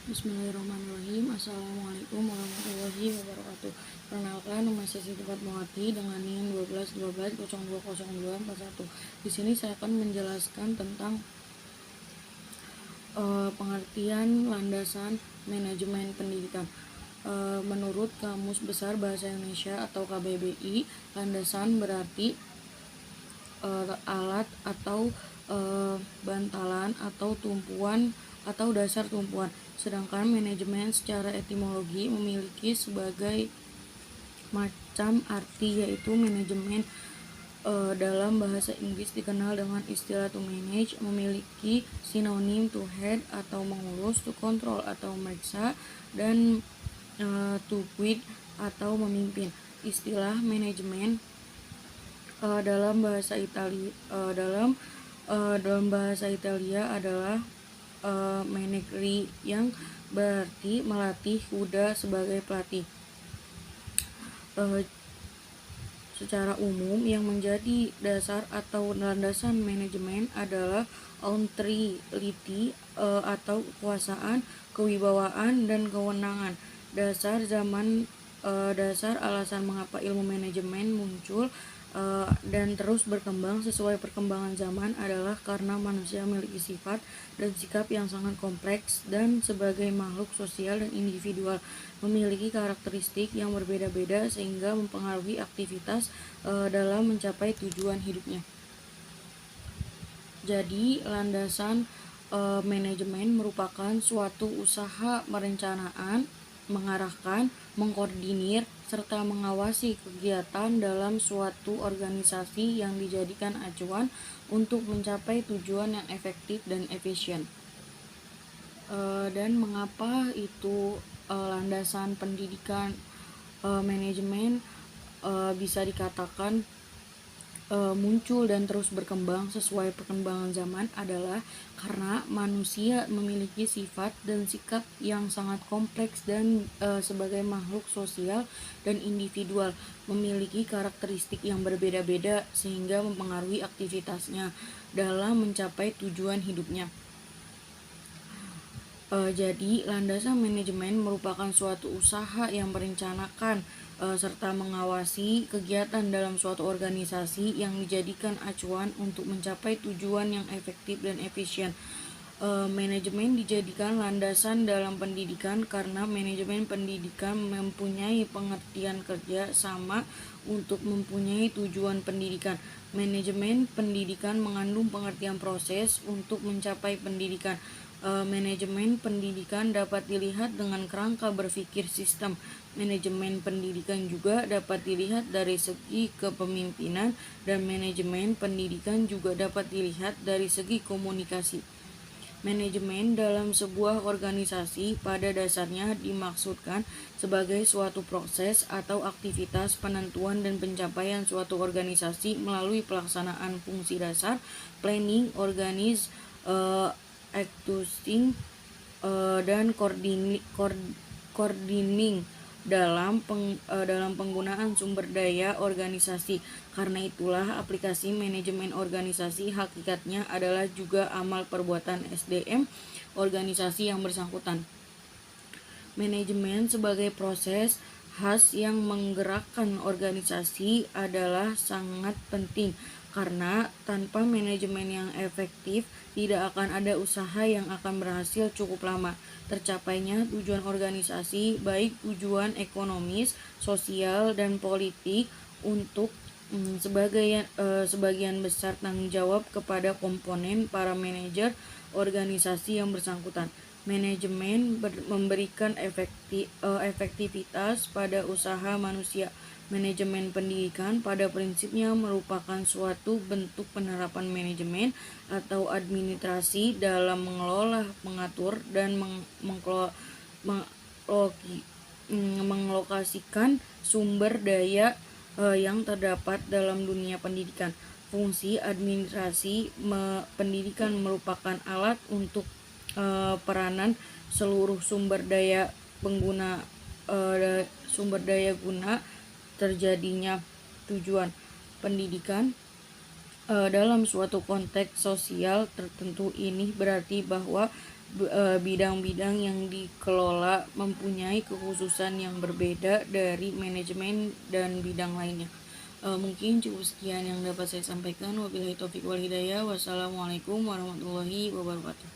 Bismillahirrahmanirrahim. Assalamualaikum warahmatullahi wabarakatuh. Perkenalkan, nama saya Siti Fatmawati dengan NIM 1212020241. Di sini saya akan menjelaskan tentang pengertian landasan manajemen pendidikan. Menurut Kamus Besar Bahasa Indonesia atau KBBI, landasan berarti alat atau bantalan atau tumpuan atau dasar tumpuan. Sedangkan manajemen secara etimologi memiliki sebagai macam arti, yaitu manajemen dalam bahasa Inggris dikenal dengan istilah to manage, memiliki sinonim to head atau mengurus, to control atau memeriksa, dan to guide atau memimpin. Istilah manajemen dalam bahasa Italia adalah manegri, yang berarti melatih kuda sebagai pelatih. Secara umum, yang menjadi dasar atau landasan manajemen adalah authority atau kekuasaan, kewibawaan, dan kewenangan. Dasar alasan mengapa ilmu manajemen muncul dan terus berkembang sesuai perkembangan zaman adalah karena manusia memiliki sifat dan sikap yang sangat kompleks, dan sebagai makhluk sosial dan individual memiliki karakteristik yang berbeda-beda sehingga mempengaruhi aktivitas dalam mencapai tujuan hidupnya. Jadi, landasan manajemen merupakan suatu usaha merencanakan, mengarahkan, mengkoordinir, serta mengawasi kegiatan dalam suatu organisasi yang dijadikan acuan untuk mencapai tujuan yang efektif dan efisien. Dan mengapa itu landasan pendidikan manajemen bisa dikatakan muncul dan terus berkembang sesuai perkembangan zaman adalah karena manusia memiliki sifat dan sikap yang sangat kompleks, dan sebagai makhluk sosial dan individual memiliki karakteristik yang berbeda-beda sehingga mempengaruhi aktivitasnya dalam mencapai tujuan hidupnya. Jadi, landasan manajemen merupakan suatu usaha yang merencanakan serta mengawasi kegiatan dalam suatu organisasi yang dijadikan acuan untuk mencapai tujuan yang efektif dan efisien. Manajemen dijadikan landasan dalam pendidikan karena manajemen pendidikan mempunyai pengertian kerja sama untuk mempunyai tujuan pendidikan. Manajemen pendidikan mengandung pengertian proses untuk mencapai pendidikan. Manajemen pendidikan dapat dilihat dengan kerangka berpikir sistem. Manajemen pendidikan juga dapat dilihat dari segi kepemimpinan, dan manajemen pendidikan juga dapat dilihat dari segi komunikasi. Manajemen dalam sebuah organisasi pada dasarnya dimaksudkan sebagai suatu proses atau aktivitas penentuan dan pencapaian suatu organisasi melalui pelaksanaan fungsi dasar, planning, executing, dan coordinating dalam penggunaan sumber daya organisasi. Karena itulah aplikasi manajemen organisasi hakikatnya adalah juga amal perbuatan SDM organisasi yang bersangkutan. Manajemen sebagai proses khas yang menggerakkan organisasi adalah sangat penting, karena tanpa manajemen yang efektif tidak akan ada usaha yang akan berhasil cukup lama. Tercapainya tujuan organisasi, baik tujuan ekonomis, sosial, dan politik, untuk sebagian besar tanggung jawab kepada komponen para manajer organisasi yang bersangkutan. Manajemen memberikan efektivitas pada usaha manusia. Manajemen pendidikan pada prinsipnya merupakan suatu bentuk penerapan manajemen atau administrasi dalam mengelola, mengatur, dan mengalokasikan sumber daya yang terdapat dalam dunia pendidikan. Fungsi administrasi pendidikan merupakan alat untuk peranan seluruh sumber daya guna terjadinya tujuan pendidikan dalam suatu konteks sosial tertentu. Ini berarti bahwa bidang-bidang yang dikelola mempunyai kekhususan yang berbeda dari manajemen dan bidang lainnya. Mungkin cukup sekian yang dapat saya sampaikan. Wabillahi taufiq wal hidayah. Wassalamualaikum warahmatullahi wabarakatuh.